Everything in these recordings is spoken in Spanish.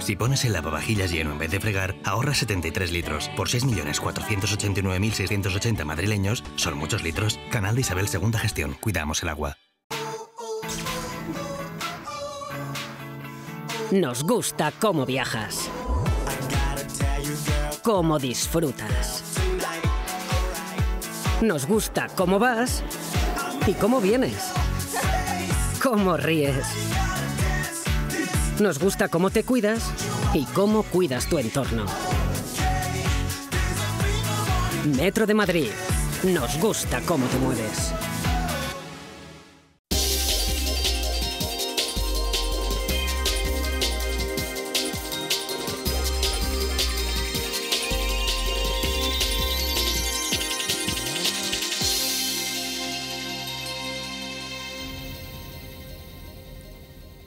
Si pones el lavavajillas lleno en vez de fregar, ahorras 73 litros. Por 6.489.680 madrileños, son muchos litros. Canal de Isabel II Gestión. Cuidamos el agua. Nos gusta cómo viajas, cómo disfrutas. Nos gusta cómo vas y cómo vienes, cómo ríes. Nos gusta cómo te cuidas y cómo cuidas tu entorno. Metro de Madrid. Nos gusta cómo te mueves.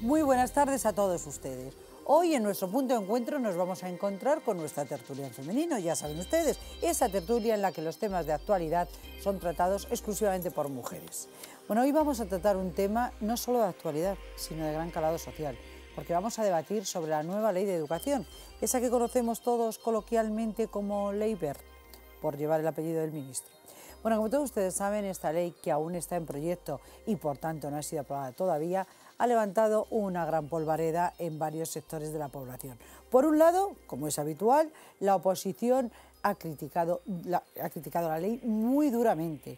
Muy buenas tardes a todos ustedes. Hoy en nuestro punto de encuentro nos vamos a encontrar con nuestra tertulia en femenino, ya saben ustedes, esa tertulia en la que los temas de actualidad son tratados exclusivamente por mujeres. Bueno, hoy vamos a tratar un tema no solo de actualidad, sino de gran calado social, porque vamos a debatir sobre la nueva ley de educación, esa que conocemos todos coloquialmente como Ley Wert, por llevar el apellido del ministro. Bueno, como todos ustedes saben, esta ley, que aún está en proyecto y por tanto no ha sido aprobada todavía, ha levantado una gran polvareda en varios sectores de la población. Por un lado, como es habitual, la oposición ha criticado la ley muy duramente.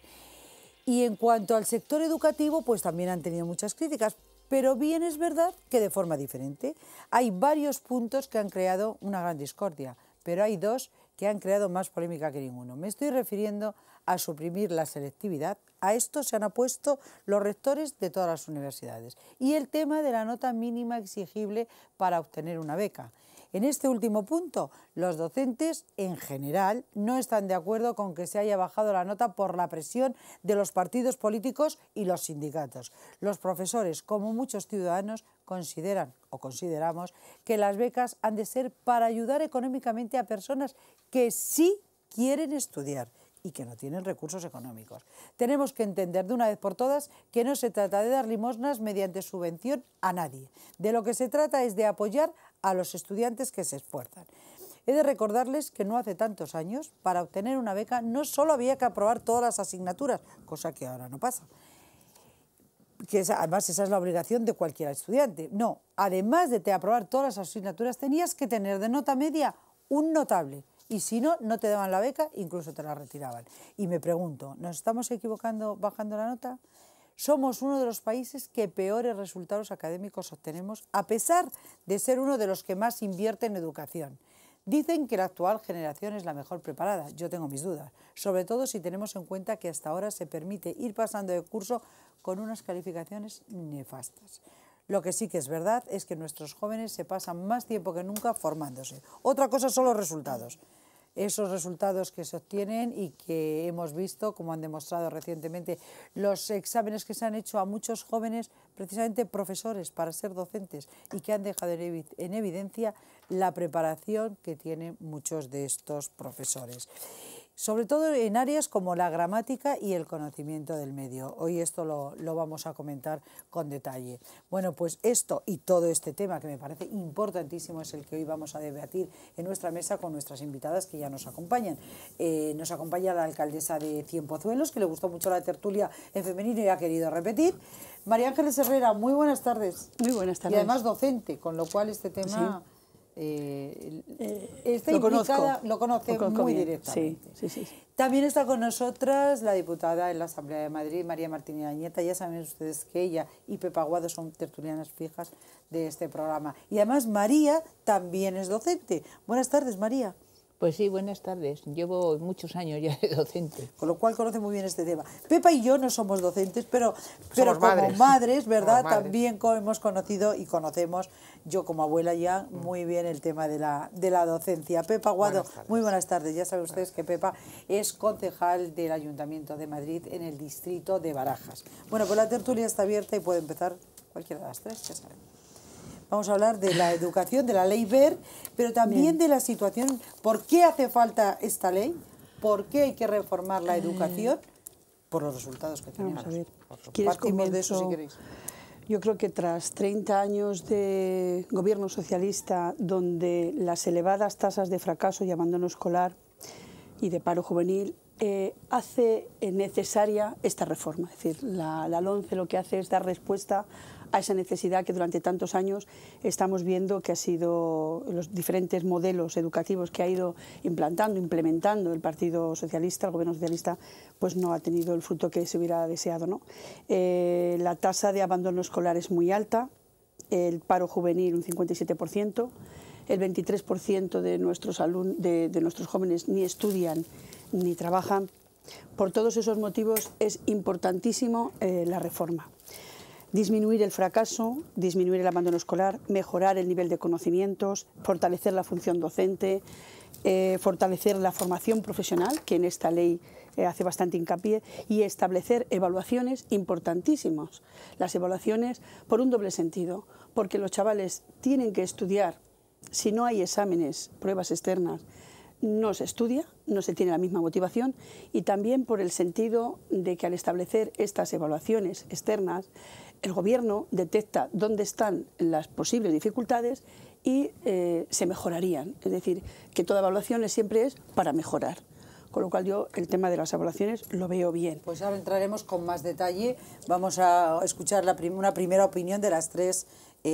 Y en cuanto al sector educativo, pues también han tenido muchas críticas, pero bien es verdad que de forma diferente. Hay varios puntos que han creado una gran discordia, pero hay dos que han creado más polémica que ninguno. Me estoy refiriendo a suprimir la selectividad. A esto se han opuesto los rectores de todas las universidades. Y el tema de la nota mínima exigible para obtener una beca. En este último punto, los docentes en general no están de acuerdo con que se haya bajado la nota por la presión de los partidos políticos y los sindicatos. Los profesores, como muchos ciudadanos, consideran o consideramos que las becas han de ser para ayudar económicamente a personas que sí quieren estudiar y que no tienen recursos económicos. Tenemos que entender de una vez por todas que no se trata de dar limosnas mediante subvención a nadie. De lo que se trata es de apoyar a los estudiantes que se esfuerzan. He de recordarles que no hace tantos años, para obtener una beca, no solo había que aprobar todas las asignaturas, cosa que ahora no pasa, además esa es la obligación de cualquier estudiante. No, además de aprobar todas las asignaturas, tenías que tener de nota media un notable. Y si no, no te daban la beca, incluso te la retiraban. Y me pregunto, ¿nos estamos equivocando bajando la nota? Somos uno de los países que peores resultados académicos obtenemos, a pesar de ser uno de los que más invierte en educación. Dicen que la actual generación es la mejor preparada. Yo tengo mis dudas, sobre todo si tenemos en cuenta que hasta ahora se permite ir pasando de curso con unas calificaciones nefastas. Lo que sí que es verdad es que nuestros jóvenes se pasan más tiempo que nunca formándose. Otra cosa son los resultados. Esos resultados que se obtienen y que hemos visto, como han demostrado recientemente, los exámenes que se han hecho a muchos jóvenes, precisamente profesores, para ser docentes, y que han dejado en evidencia la preparación que tienen muchos de estos profesores. Sobre todo en áreas como la gramática y el conocimiento del medio. Hoy esto lo vamos a comentar con detalle. Bueno, pues esto y todo este tema que me parece importantísimo es el que hoy vamos a debatir en nuestra mesa con nuestras invitadas que ya nos acompañan. Nos acompaña la alcaldesa de Cienpozuelos, que le gustó mucho la tertulia en femenino y ha querido repetir. María Ángeles Herrera, muy buenas tardes. Muy buenas tardes. Y además docente, con lo cual este tema... Sí. Está implicada, lo conoce muy bien. directamente. Sí. También está con nosotras la diputada en la Asamblea de Madrid, María Martínez Añeta. Ya saben ustedes que ella y Pepa Aguado son tertulianas fijas de este programa. Y además María también es docente. Buenas tardes, María. Pues sí, buenas tardes. Llevo muchos años ya de docente. Con lo cual conoce muy bien este tema. Pepa y yo no somos docentes, pero como madres. madres, ¿verdad? Como madres. También hemos conocido y conocemos, yo como abuela ya, muy bien el tema de la docencia. Pepa Aguado, muy buenas tardes. Ya saben ustedes que Pepa es concejal del Ayuntamiento de Madrid en el distrito de Barajas. Bueno, pues la tertulia está abierta y puede empezar cualquiera de las tres, ya saben. Vamos a hablar de la educación, de la ley Wert, pero también de la situación, ¿por qué hace falta esta ley? ¿Por qué hay que reformar la educación? Por los resultados que tenemos. Vamos a ver. ¿Quieres Partimos de eso si comienzo? queréis. Yo creo que tras 30 años de gobierno socialista, donde las elevadas tasas de fracaso y abandono escolar y de paro juvenil hace necesaria esta reforma. Es decir, la LOMCE lo que hace es dar respuesta a esa necesidad que durante tantos años estamos viendo que ha sido los diferentes modelos educativos que ha ido implementando el Partido Socialista, el Gobierno Socialista, pues no ha tenido el fruto que se hubiera deseado, ¿no? La tasa de abandono escolar es muy alta, el paro juvenil un 57%, el 23% de nuestros jóvenes ni estudian ni trabajan. Por todos esos motivos es importantísimo la reforma. Disminuir el fracaso, disminuir el abandono escolar, mejorar el nivel de conocimientos, fortalecer la función docente, fortalecer la formación profesional, que en esta ley hace bastante hincapié, y establecer evaluaciones importantísimas. Las evaluaciones por un doble sentido, porque los chavales tienen que estudiar. Si no hay exámenes, pruebas externas, no se estudia, no se tiene la misma motivación, y también por el sentido de que al establecer estas evaluaciones externas, el Gobierno detecta dónde están las posibles dificultades y se mejorarían. Es decir, que toda evaluación siempre es para mejorar. Con lo cual yo el tema de las evaluaciones lo veo bien. Pues ahora entraremos con más detalle. Vamos a escuchar una primera opinión de las tres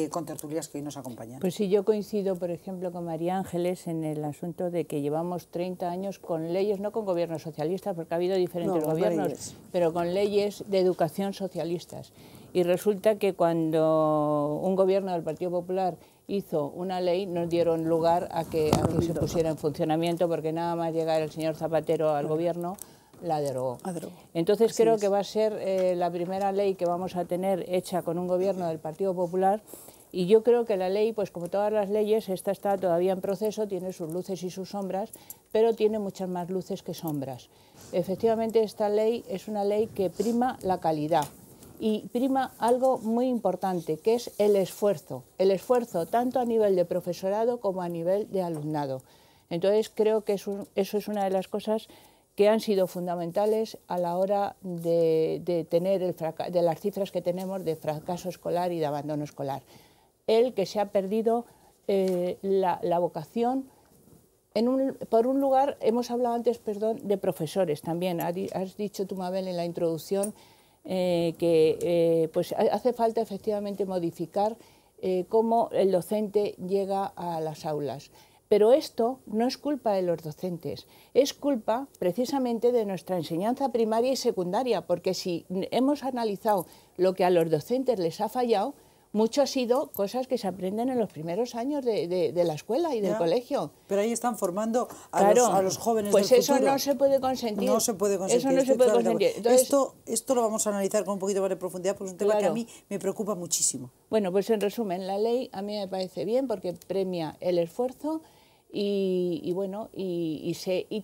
contertulias que hoy nos acompañan. Pues sí, yo coincido, por ejemplo, con María Ángeles en el asunto de que llevamos 30 años con leyes, no con gobiernos socialistas, porque ha habido diferentes gobiernos, pero con leyes de educación socialistas. Y resulta que cuando un gobierno del Partido Popular hizo una ley, nos dieron lugar a que se pusiera en funcionamiento, porque nada más llegar el señor Zapatero al gobierno, la derogó. Entonces creo que va a ser la primera ley que vamos a tener hecha con un gobierno del Partido Popular, y yo creo que la ley, pues como todas las leyes, esta está todavía en proceso, tiene sus luces y sus sombras, pero tiene muchas más luces que sombras. Efectivamente, esta ley es una ley que prima la calidad. Y prima algo muy importante, que es el esfuerzo tanto a nivel de profesorado como a nivel de alumnado. Entonces creo que eso es una de las cosas que han sido fundamentales a la hora de tener de las cifras que tenemos de fracaso escolar y de abandono escolar. El que se ha perdido la vocación. Por un lugar, hemos hablado antes, perdón, de profesores también. Has dicho tú, Mabel, en la introducción, pues hace falta efectivamente modificar cómo el docente llega a las aulas. Pero esto no es culpa de los docentes, es culpa precisamente de nuestra enseñanza primaria y secundaria, porque si hemos analizado lo que a los docentes les ha fallado, mucho ha sido cosas que se aprenden en los primeros años de la escuela y del colegio. Pero ahí están formando a los jóvenes pues del futuro. futuro. No se puede consentir. No se puede consentir. Eso no se puede consentir. Entonces, esto lo vamos a analizar con un poquito más de profundidad, porque es un tema que a mí me preocupa muchísimo. Bueno, pues en resumen, la ley a mí me parece bien porque premia el esfuerzo y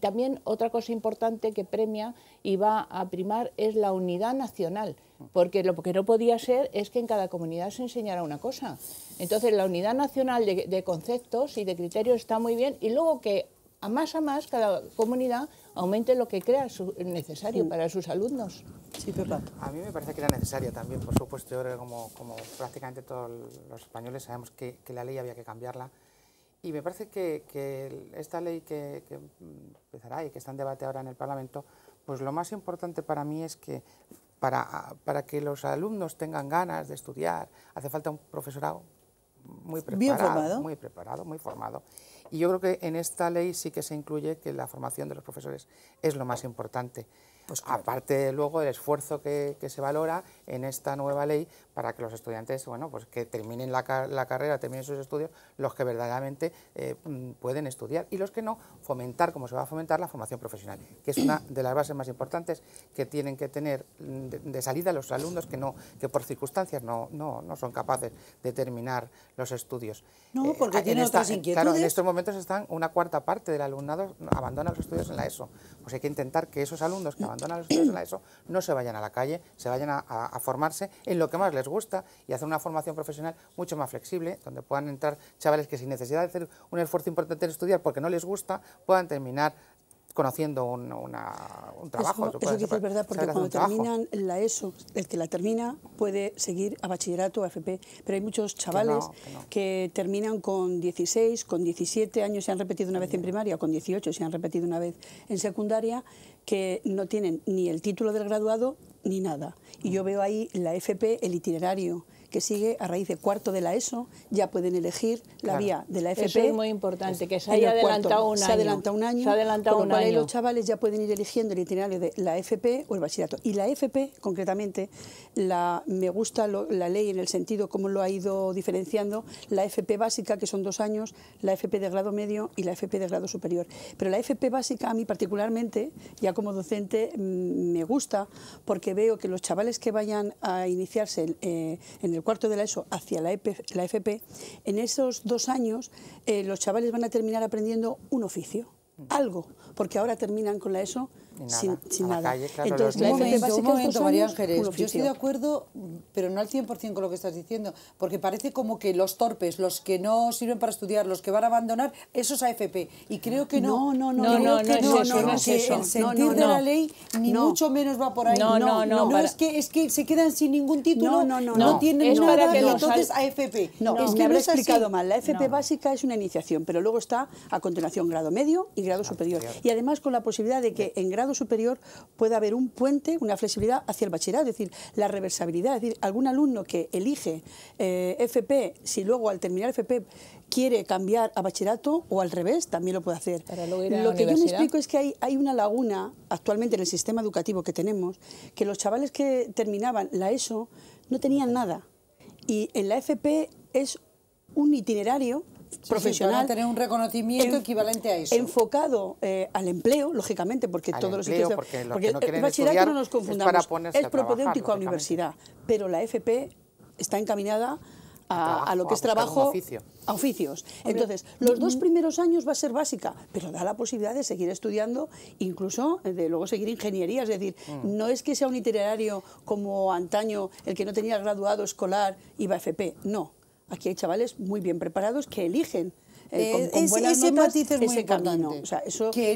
también otra cosa importante que premia y va a primar es la unidad nacional, porque lo que no podía ser es que en cada comunidad se enseñara una cosa. Entonces la unidad nacional de conceptos y de criterios está muy bien, y luego que a más cada comunidad aumente lo que crea necesario para sus alumnos. Sí, Pepa. A mí me parece que era necesaria también, por supuesto. Yo creo que como prácticamente todos los españoles sabemos que la ley había que cambiarla. Y me parece que esta ley que empezará y que está en debate ahora en el Parlamento, pues lo más importante para mí es que para que los alumnos tengan ganas de estudiar, hace falta un profesorado muy preparado, muy formado. Y yo creo que en esta ley sí que se incluye que la formación de los profesores es lo más importante. Pues claro. Aparte luego el esfuerzo que se valora en esta nueva ley para que los estudiantes, bueno, pues que terminen la carrera, terminen sus estudios, los que verdaderamente pueden estudiar, y los que no, fomentar, como se va a fomentar, la formación profesional, que es una de las bases más importantes que tienen que tener de salida los alumnos que por circunstancias no son capaces de terminar los estudios. No, porque tienen otras inquietudes. Claro, en estos momentos una cuarta parte del alumnado abandona los estudios en la ESO. Pues hay que intentar que esos alumnos que abandonan los estudios en la ESO no se vayan a la calle, se vayan a formarse en lo que más les gusta y hacer una formación profesional mucho más flexible, donde puedan entrar chavales que sin necesidad de hacer un esfuerzo importante en estudiar porque no les gusta, puedan terminar conociendo un trabajo. Eso que dices es verdad, porque cuando terminan la ESO, el que la termina puede seguir a bachillerato o a FP, pero hay muchos chavales que terminan con 16, con 17 años, se han repetido una vez en primaria, o con 18 se han repetido una vez en secundaria, que no tienen ni el título del graduado ni nada. Y yo veo ahí la FP, el itinerario que sigue a raíz de cuarto de la ESO, ya pueden elegir la vía de la FP. Eso es muy importante, que se haya adelantado un año. Se adelanta un año, con lo cual los chavales ya pueden ir eligiendo el itinerario de la FP o el bachillerato. Y la FP, concretamente, me gusta la ley en el sentido como lo ha ido diferenciando, la FP básica, que son 2 años, la FP de grado medio y la FP de grado superior. Pero la FP básica, a mí particularmente, ya como docente, me gusta, porque veo que los chavales que vayan a iniciarse en el cuarto de la ESO hacia la FP, en esos 2 años los chavales van a terminar aprendiendo un oficio, algo, porque ahora terminan con la ESO sin nada. Calle, claro, entonces, un momento, María Ángeles, yo estoy de acuerdo, pero no al 100% con lo que estás diciendo, porque parece como que los torpes, los que no sirven para estudiar, los que van a abandonar, eso es AFP, y creo que no. No es eso. El sentir de la ley ni mucho menos va por ahí. No, es que se quedan sin ningún título, no tienen nada, y entonces AFP. No, es que me habré explicado mal. La FP básica es una iniciación, pero luego está a continuación grado medio y grado superior. Y además con la posibilidad de que en grado superior puede haber un puente, una flexibilidad hacia el bachillerato, es decir, la reversibilidad, es decir, algún alumno que elige FP, si luego al terminar FP quiere cambiar a bachillerato o al revés, también lo puede hacer. Lo que yo me explico es que hay una laguna actualmente en el sistema educativo que tenemos, que los chavales que terminaban la ESO no tenían nada, y en la FP es un itinerario profesional, para tener un reconocimiento equivalente a eso. Enfocado al empleo, lógicamente, porque al todos empleo, los porque el bachillerato no nos confundamos, es propedéutico a universidad, pero la FP está encaminada a lo que es trabajo, a oficios. Entonces, los 2 primeros años va a ser básica, pero da la posibilidad de seguir estudiando, incluso de luego seguir ingeniería. Es decir, no es que sea un itinerario como antaño, el que no tenía graduado escolar iba a FP, no. Aquí hay chavales muy bien preparados que eligen con buenas ese notas matiz es muy camino. importante. O sea, eso que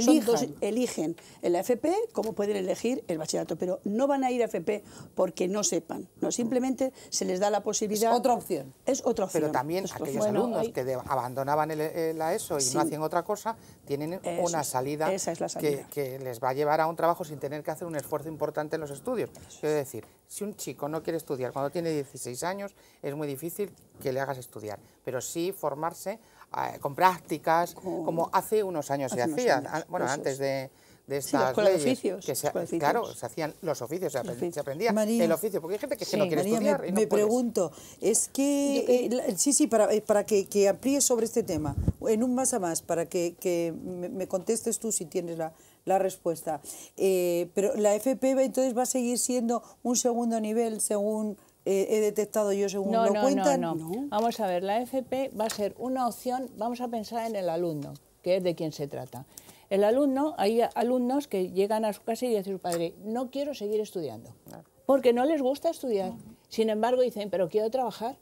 eligen en la FP como pueden elegir el bachillerato, pero no van a ir a FP porque no sepan, no, simplemente se les da la posibilidad. Es otra opción. Es otra opción. Pero también aquellos alumnos que abandonaban la ESO y no hacían otra cosa, tienen una salida, esa es la salida. Que les va a llevar a un trabajo sin tener que hacer un esfuerzo importante en los estudios. Quiero decir, si un chico no quiere estudiar cuando tiene 16 años, es muy difícil que le hagas estudiar, pero sí formarse con prácticas, como hace unos años se hacía, antes de estas leyes, claro, se hacían los oficios, se aprendía el oficio, porque hay gente que no quiere estudiar. Y no me pregunto, es que, para que amplíes sobre este tema, en un más a más, para que me contestes tú si tienes la respuesta, pero la FP entonces va a seguir siendo un segundo nivel según he detectado yo según lo cuentan. No. Vamos a ver, la FP va a ser una opción, vamos a pensar en el alumno, que es de quien se trata. El alumno, hay alumnos que llegan a su casa y dicen a su padre, no quiero seguir estudiando, porque no les gusta estudiar. Sin embargo, dicen, pero quiero trabajar.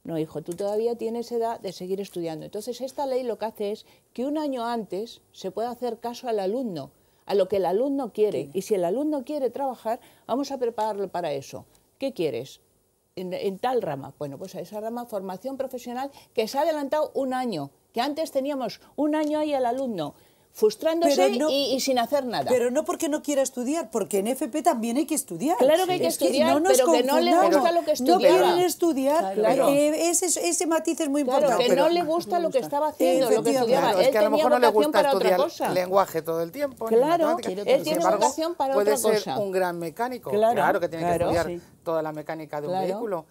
No, hijo, tú todavía tienes edad de seguir estudiando. Entonces, esta ley lo que hace es que un año antes se pueda hacer caso al alumno, a lo que el alumno quiere. Y si el alumno quiere trabajar, vamos a prepararlo para eso. ¿Qué quieres? En tal rama. Bueno, pues a esa rama, formación profesional, que se ha adelantado un año, que antes teníamos un año ahí al alumno, frustrándose y sin hacer nada. Pero no porque no quiera estudiar, porque en FP también hay que estudiar. Claro que hay que estudiar, pero que no le gusta lo que estudiaba. No quieren estudiar, ese matiz es muy importante. Que no le gusta lo que estaba haciendo, lo que estudiaba. Es que a lo mejor no le gusta estudiar lenguaje todo el tiempo. Claro, él tiene vocación para otra cosa. Puede ser un gran mecánico, claro que tiene que estudiar toda la mecánica de un vehículo.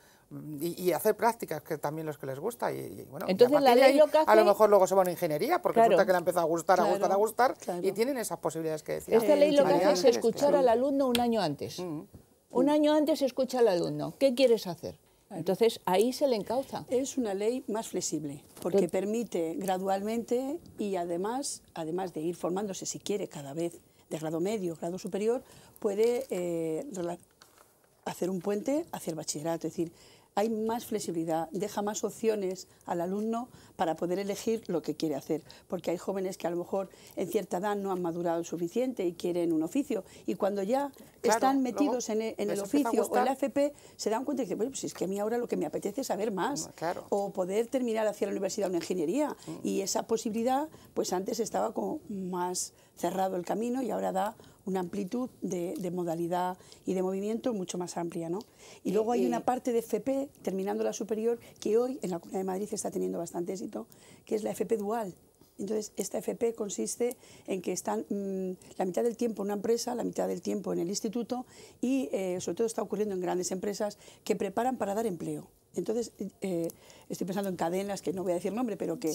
Y hacer prácticas, que también los que les gusta. Y bueno, entonces la ley lo que hace... A lo mejor luego se va a una ingeniería, porque resulta que le ha empezado a gustar, y tienen esas posibilidades que decía. Esta ley lo que hace es escuchar al alumno un año antes. Un año antes escucha al alumno. ¿Qué quieres hacer? Entonces ahí se le encauza. Es una ley más flexible, porque permite gradualmente y además de ir formándose, si quiere, cada vez de grado medio, grado superior, puede hacer un puente hacia el bachillerato. Es decir, hay más flexibilidad, deja más opciones al alumno para poder elegir lo que quiere hacer, porque hay jóvenes que a lo mejor en cierta edad no han madurado suficiente y quieren un oficio, y cuando ya están metidos en el oficio o en la FP, se dan cuenta y dicen, bueno, pues es que a mí ahora lo que me apetece es saber más, o poder terminar hacia la universidad una ingeniería, y esa posibilidad, pues antes estaba como más cerrado el camino y ahora da una amplitud de modalidad y de movimiento mucho más amplia, ¿no? Y luego hay una parte de FP, terminando la superior, que hoy en la Comunidad de Madrid está teniendo bastante éxito, que es la FP dual. Entonces, esta FP consiste en que están la mitad del tiempo en una empresa, la mitad del tiempo en el instituto, y sobre todo está ocurriendo en grandes empresas que preparan para dar empleo. Entonces, estoy pensando en cadenas, que no voy a decir nombre, pero que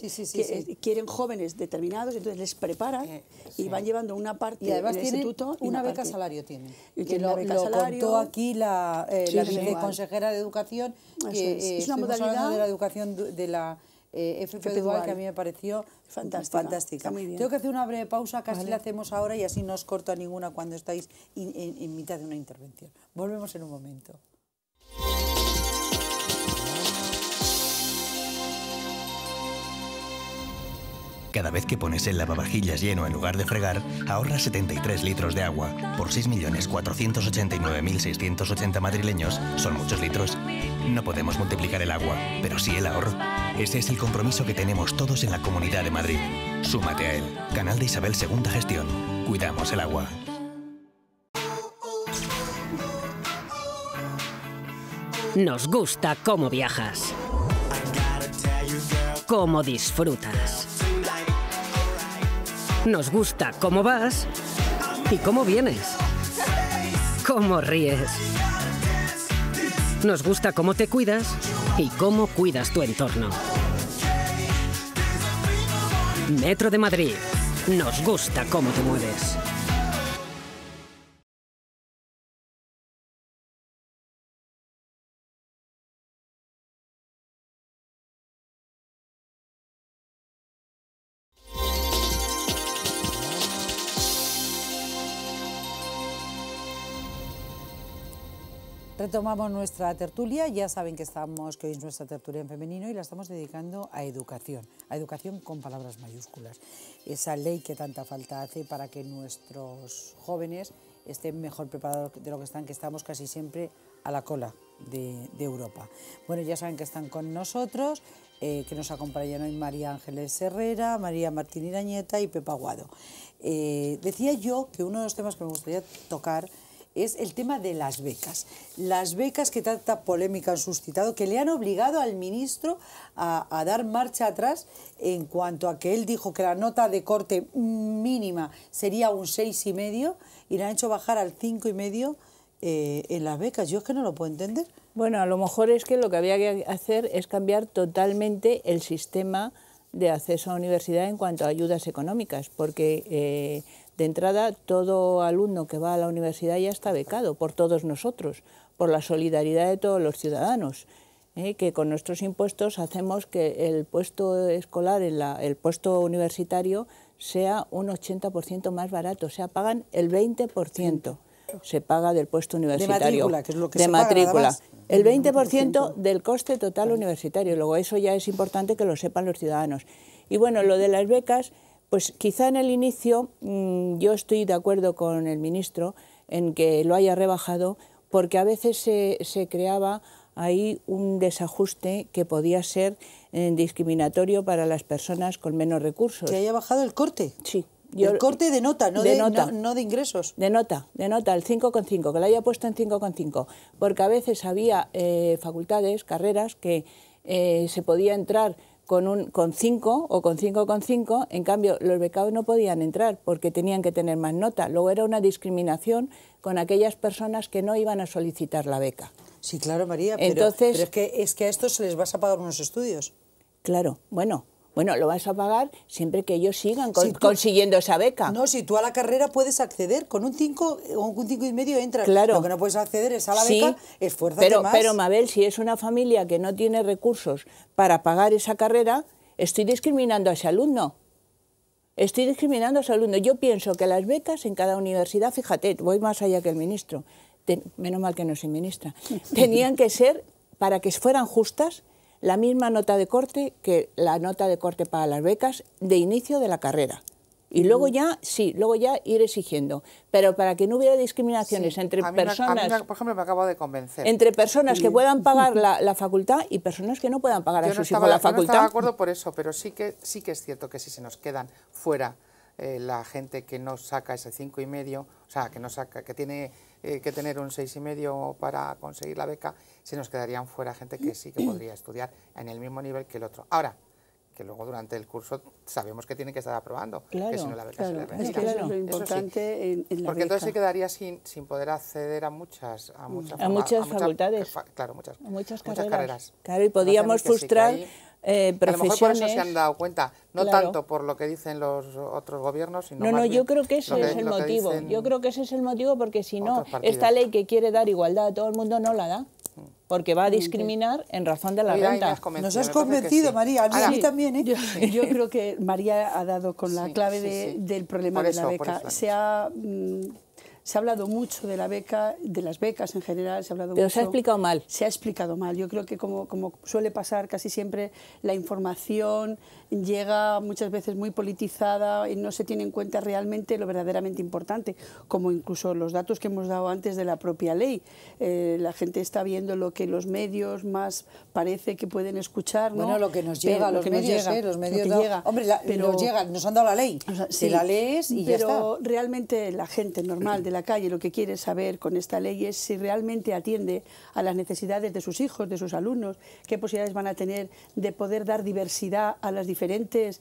quieren jóvenes determinados, entonces les preparan y van llevando una parte y además del instituto. Una beca salario tienen. Que lo contó aquí la viceconsejera de Educación, que es una modalidad de la educación de la FP dual, que a mí me pareció fantástica. Muy bien. Tengo que hacer una breve pausa, casi la hacemos ahora y así no os corto a ninguna cuando estáis en mitad de una intervención. Volvemos en un momento. Cada vez que pones el lavavajillas lleno en lugar de fregar, ahorras 73 litros de agua. Por 6.489.680 madrileños, son muchos litros. No podemos multiplicar el agua, pero sí el ahorro. Ese es el compromiso que tenemos todos en la Comunidad de Madrid. Súmate a él. Canal de Isabel II Gestión. Cuidamos el agua. Nos gusta cómo viajas, cómo disfrutas. Nos gusta cómo vas y cómo vienes, cómo ríes. Nos gusta cómo te cuidas y cómo cuidas tu entorno. Metro de Madrid. Nos gusta cómo te mueves. Retomamos nuestra tertulia, ya saben que hoy es nuestra tertulia en femenino y la estamos dedicando a educación con palabras mayúsculas. Esa ley que tanta falta hace para que nuestros jóvenes estén mejor preparados de lo que están, que estamos casi siempre a la cola de Europa. Bueno, ya saben que están con nosotros, que nos acompañan hoy María Ángeles Herrera, María Martín Irañeta y Pepa Aguado. Decía yo que uno de los temas que me gustaría tocar es el tema de las becas. Las becas que tanta polémica han suscitado, que le han obligado al ministro a dar marcha atrás en cuanto a que él dijo que la nota de corte mínima sería un 6,5 y le han hecho bajar al 5,5 en las becas. Yo es que no lo puedo entender. Bueno, a lo mejor es que lo que había que hacer es cambiar totalmente el sistema de acceso a la universidad en cuanto a ayudas económicas, porque de entrada todo alumno que va a la universidad ya está becado por todos nosotros, por la solidaridad de todos los ciudadanos, que con nuestros impuestos hacemos que el puesto escolar, el puesto universitario, sea un 80% más barato, o sea, pagan el 20%. Se paga del puesto universitario. De matrícula, que es lo que de se matrícula. paga, nada más. El 20% del coste total universitario. Luego eso ya es importante que lo sepan los ciudadanos. Y bueno, lo de las becas, pues quizá en el inicio yo estoy de acuerdo con el ministro en que lo haya rebajado, porque a veces se creaba ahí un desajuste que podía ser discriminatorio para las personas con menos recursos. ¿Que haya bajado el corte? Sí. El corte de nota, no de ingresos. De nota, el 5,5, que lo haya puesto en 5,5, porque a veces había facultades, carreras, que se podía entrar con 5 o con 5,5, en cambio los becados no podían entrar porque tenían que tener más nota. Luego era una discriminación con aquellas personas que no iban a solicitar la beca. Sí, claro, María, Entonces, pero es que a estos se les vas a pagar unos estudios. Claro, bueno, lo vas a pagar siempre que ellos sigan consiguiendo esa beca. No, si tú a la carrera puedes acceder, con un 5 o un 5,5 entras. Claro. Lo que no puedes acceder es a la beca, esfuérzate más. Pero, Mabel, si es una familia que no tiene recursos para pagar esa carrera, estoy discriminando a ese alumno. Yo pienso que las becas en cada universidad, fíjate, voy más allá que el ministro, menos mal que no soy ministra, tenían que ser para que fueran justas, la misma nota de corte que la nota de corte para las becas de inicio de la carrera. Y luego ya, sí, luego ya ir exigiendo. Pero para que no hubiera discriminaciones entre personas... A mí, por ejemplo, me acabo de convencer. Entre personas que puedan pagar la facultad y personas que no puedan pagar a sus hijos la facultad. Yo no estaba de acuerdo por eso, pero sí que es cierto que si se nos quedan fuera la gente que no saca ese 5,5, o sea, que tiene que tener un 6,5 para conseguir la beca, se nos quedarían fuera gente que sí que podría estudiar en el mismo nivel que el otro. Ahora, que luego durante el curso sabemos que tiene que estar aprobando, que si no la beca se le retira. Eso es lo importante en la porque beca. Entonces se quedaría sin poder acceder a muchas facultades. Claro, muchas carreras. Claro, y podíamos frustrar profesiones. A lo mejor por eso se han dado cuenta, no tanto por lo que dicen los otros gobiernos, sino más bien yo creo que ese es el motivo. Yo creo que ese es el motivo, porque si no, esta ley que quiere dar igualdad a todo el mundo no la da. Porque va a discriminar en razón de la renta. Nos has convencido, María, a mí también. Yo creo que María ha dado con la clave del problema de la beca. Se ha hablado mucho de la beca, de las becas en general, Pero se ha explicado mal. Se ha explicado mal. Yo creo que como suele pasar casi siempre, la información llega muchas veces muy politizada y no se tiene en cuenta realmente lo verdaderamente importante, como incluso los datos que hemos dado antes de la propia ley. La gente está viendo lo que los medios más parece que pueden escuchar, ¿no? Bueno, lo que nos llega, los medios llega. Hombre, nos han dado la ley, o sea, sí, la lees y ya está. Pero realmente la gente normal de la calle lo que quiere saber con esta ley es si realmente atiende a las necesidades de sus hijos, de sus alumnos, qué posibilidades van a tener de poder dar diversidad a las diferentes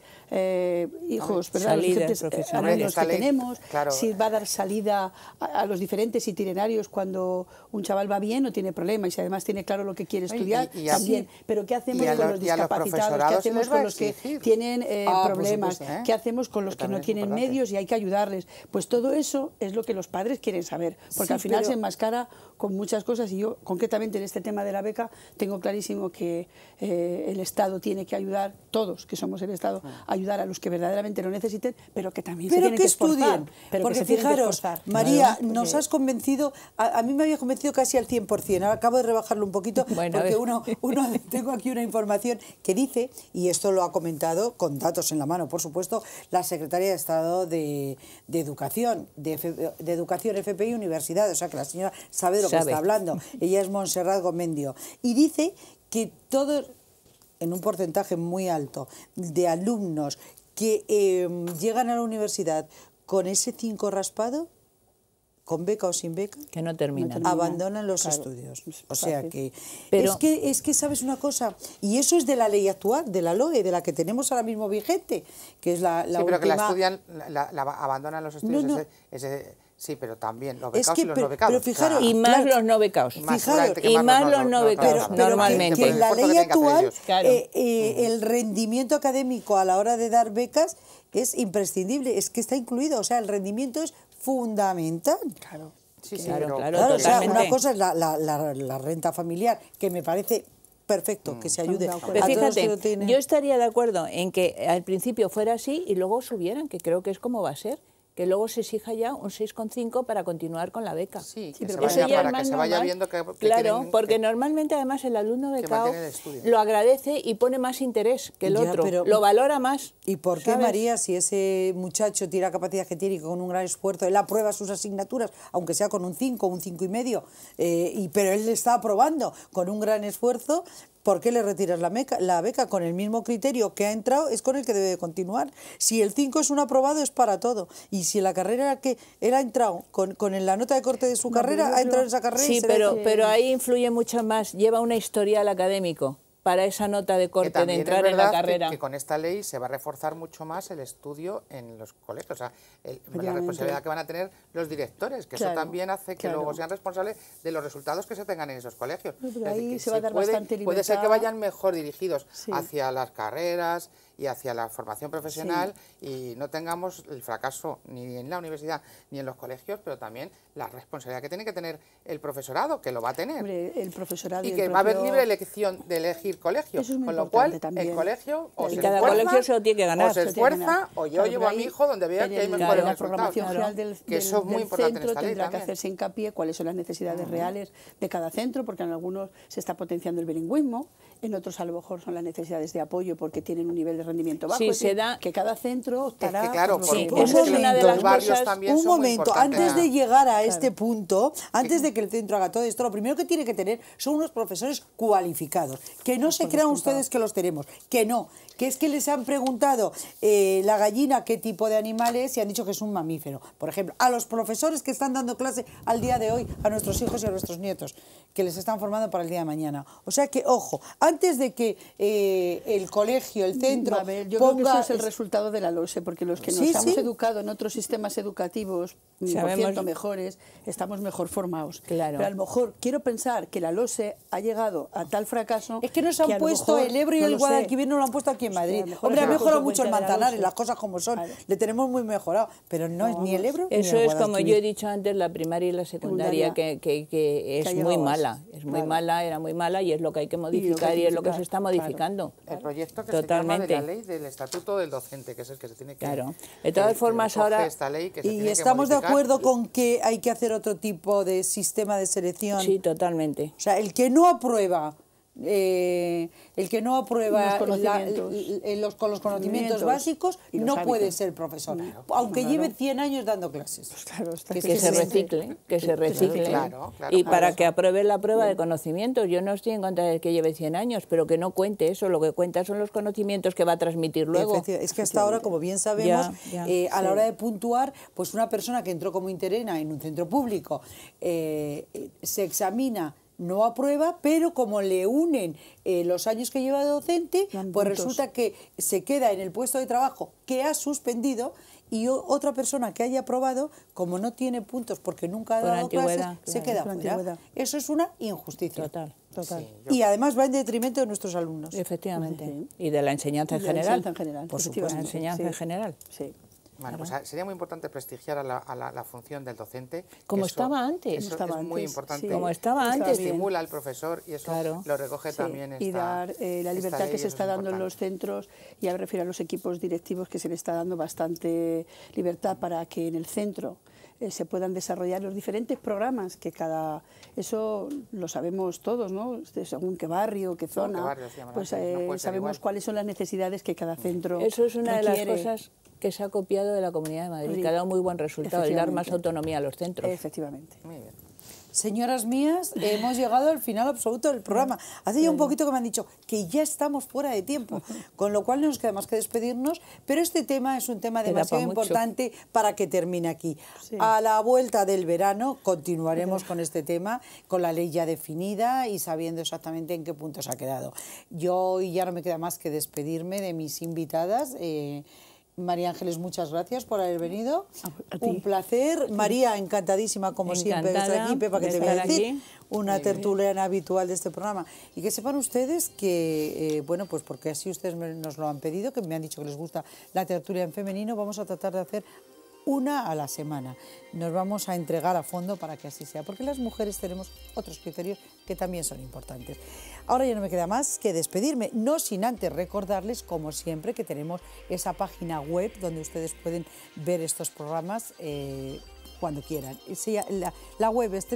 hijos, ¿verdad? Los diferentes alumnos que tenemos, claro. Si va a dar salida a los diferentes itinerarios cuando un chaval va bien o tiene problemas y si además tiene claro lo que quiere estudiar, también. Pero ¿qué hacemos con los discapacitados? ¿Qué hacemos con los que tienen problemas? ¿Qué hacemos con los que no tienen medios y hay que ayudarles? Pues todo eso es lo que los padres quieren saber, porque al final se enmascara con muchas cosas y yo concretamente en este tema de la beca tengo clarísimo que el Estado tiene que ayudar, todos que somos el Estado, ayudar a los que verdaderamente lo necesiten, pero que también se tienen que esforzar. Porque fijaros, María, nos has convencido, a mí me había convencido casi al 100%, ahora acabo de rebajarlo un poquito, porque tengo aquí una información que dice, y esto lo ha comentado con datos en la mano, por supuesto, la Secretaria de Estado de Educación, de Educación, FP y Universidad, o sea que la señora sabe de lo que está hablando. Ella es Montserrat Gomendio. Y dice que todos, en un porcentaje muy alto, de alumnos que llegan a la universidad con ese 5 raspado, con beca o sin beca, que no terminan, abandonan los estudios. O sea que, pero es que sabes una cosa, y eso es de la ley actual, de la LOE, de la que tenemos ahora mismo vigente, que es la última... pero que la estudian, abandonan los estudios, sí, pero también los becados y los no becados. Pero fijaros, y más los no becados. Y más los no becados, normalmente. Que en la ley actual, el rendimiento académico a la hora de dar becas es imprescindible, es que está incluido, o sea, el rendimiento es fundamental. Claro. Claro, o sea, una cosa es la renta familiar, que me parece perfecto, que se ayude a Pero fíjate, todos que lo tienen. Yo estaría de acuerdo en que al principio fuera así y luego subieran, que creo que es como va a ser. Que luego se exija ya un 6,5 para continuar con la beca. Sí, que se vaya viendo que claro, porque normalmente además el alumno becado lo agradece y pone más interés que el otro, lo valora más. ¿Y por qué, María, si ese muchacho tiene la capacidad que tiene y con un gran esfuerzo, él aprueba sus asignaturas, aunque sea con un 5, un 5,5, pero él le está aprobando con un gran esfuerzo, ¿por qué le retiras la beca? Con el mismo criterio que ha entrado es con el que debe continuar. Si el 5 es un aprobado es para todo. Y si la carrera que él ha entrado con la nota de corte de su carrera, ha entrado en esa carrera. Sí, pero ahí influye mucho más. Lleva una historial académico para esa nota de corte de entrar en la carrera. Que con esta ley se va a reforzar mucho más el estudio en los colegios, o sea, la responsabilidad que van a tener los directores, que eso también hace que luego sean responsables de los resultados que se tengan en esos colegios. Pero ahí se va a dar bastante libertad. Puede ser que vayan mejor dirigidos hacia las carreras y hacia la formación profesional y no tengamos el fracaso ni en la universidad ni en los colegios, pero también la responsabilidad que tiene que tener el profesorado, que lo va a tener. Hombre, el profesorado y que va a haber libre elección de elegir colegio, con lo cual también. El colegio o se cada esfuerza, colegio se lo tiene que ganar. o se esfuerza, o yo llevo a mi hijo donde vea que hay mejores la programación general del centro tendrá que hacerse hincapié cuáles son las necesidades reales de cada centro, porque en algunos se está potenciando el bilingüismo, en otros a lo mejor son las necesidades de apoyo porque tienen un nivel de rendimiento bajo. Sí, se da... que cada centro optará... Es que claro, por porque eso es una de las cosas... Un momento, antes de llegar a este punto, antes de que el centro haga todo esto, lo primero que tiene que tener son unos profesores cualificados, que no se crean ustedes que los tenemos, que no, que es que les han preguntado la gallina qué tipo de animal es y han dicho que es un mamífero. Por ejemplo, a los profesores que están dando clase al día de hoy a nuestros hijos y a nuestros nietos, que les están formando para el día de mañana. O sea que, ojo, antes de que el colegio, el centro... A ver, yo creo que eso es el resultado de la LOSE, porque los que nos hemos educado en otros sistemas educativos, por cierto, mejores, estamos mejor formados. Claro. Pero a lo mejor quiero pensar que la LOSE ha llegado a tal fracaso... Es que nos han puesto el Ebro y el Guadalquivir, no lo han puesto aquí en Madrid. Hombre, ha mejorado mucho el Manzanares, las cosas como son. Le tenemos muy mejorado, pero no es ni el Ebro ni el Eso es, Guadalquivir. como yo he dicho antes, la primaria y la secundaria, que es muy mala. Es muy mala, era muy mala y es lo que hay que modificar y es lo que se está modificando. El proyecto que se llama de la ley del Estatuto del Docente, que es el que se tiene que... Claro. De todas formas, ahora... Esta ley que se y tiene estamos que de acuerdo con que hay que hacer otro tipo de sistema de selección. Sí, totalmente. O sea, el que no aprueba... con los conocimientos básicos no puede ser profesor, aunque lleve 100 años dando clases. Pues claro, que se recicle. Claro, y para que apruebe la prueba de conocimientos. Yo no estoy en contra de que lleve 100 años, pero que no cuente eso. Lo que cuenta son los conocimientos que va a transmitir luego. Es que hasta ahora, como bien sabemos, a la hora de puntuar, pues una persona que entró como interina en un centro público se examina, no aprueba, pero como le unen los años que lleva de docente, pues resulta que se queda en el puesto de trabajo que ha suspendido y otra persona que haya aprobado, como no tiene puntos porque nunca ha dado clases, se queda fuera. Eso es una injusticia. Total. Sí, y además va en detrimento de nuestros alumnos. Efectivamente. Sí. Y de la enseñanza en general. Por supuesto. La enseñanza en general. Sí. Bueno, pues sería muy importante prestigiar a la función del docente. Como estaba antes. Eso es muy importante. Como estaba antes. Estimula al profesor y eso lo recoge también y dar la libertad que se está dando en los centros, y me refiero a los equipos directivos, que se le está dando bastante libertad para que en el centro se puedan desarrollar los diferentes programas que eso lo sabemos todos, ¿no? Según qué barrio, qué zona, pues sabemos cuáles son las necesidades que cada centro Eso es una requiere. de las cosas que se ha copiado de la Comunidad de Madrid, que ha dado muy buen resultado, el dar más autonomía a los centros. Efectivamente. Muy bien. Señoras mías, hemos llegado al final absoluto del programa. Hace ya un poquito que me han dicho que ya estamos fuera de tiempo, con lo cual no nos queda más que despedirnos, pero este tema es un tema demasiado importante para que termine aquí. Sí. A la vuelta del verano continuaremos con este tema, con la ley ya definida y sabiendo exactamente en qué punto se ha quedado. Yo ya no me queda más que despedirme de mis invitadas. María Ángeles, muchas gracias por haber venido. Un placer. María, encantadísima como siempre de estar aquí. Pepa, que te voy a decir, una tertuliana habitual de este programa. Y que sepan ustedes que, bueno, pues porque así ustedes nos lo han pedido, que me han dicho que les gusta la tertulia en femenino, vamos a tratar de hacer una a la semana. Nos vamos a entregar a fondo para que así sea, porque las mujeres tenemos otros criterios que también son importantes. Ahora ya no me queda más que despedirme, no sin antes recordarles, como siempre, que tenemos esa página web donde ustedes pueden ver estos programas cuando quieran. La web es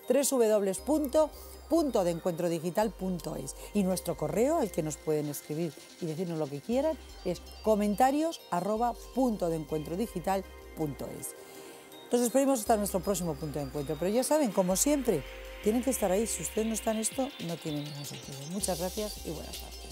www.puntodencuentrodigital.es y nuestro correo al que nos pueden escribir y decirnos lo que quieran es comentarios@puntodencuentrodigital.es. Nos despedimos hasta nuestro próximo punto de encuentro, pero ya saben, como siempre, tienen que estar ahí. Si ustedes no están en esto, no tienen ningún sentido. Muchas gracias y buenas tardes.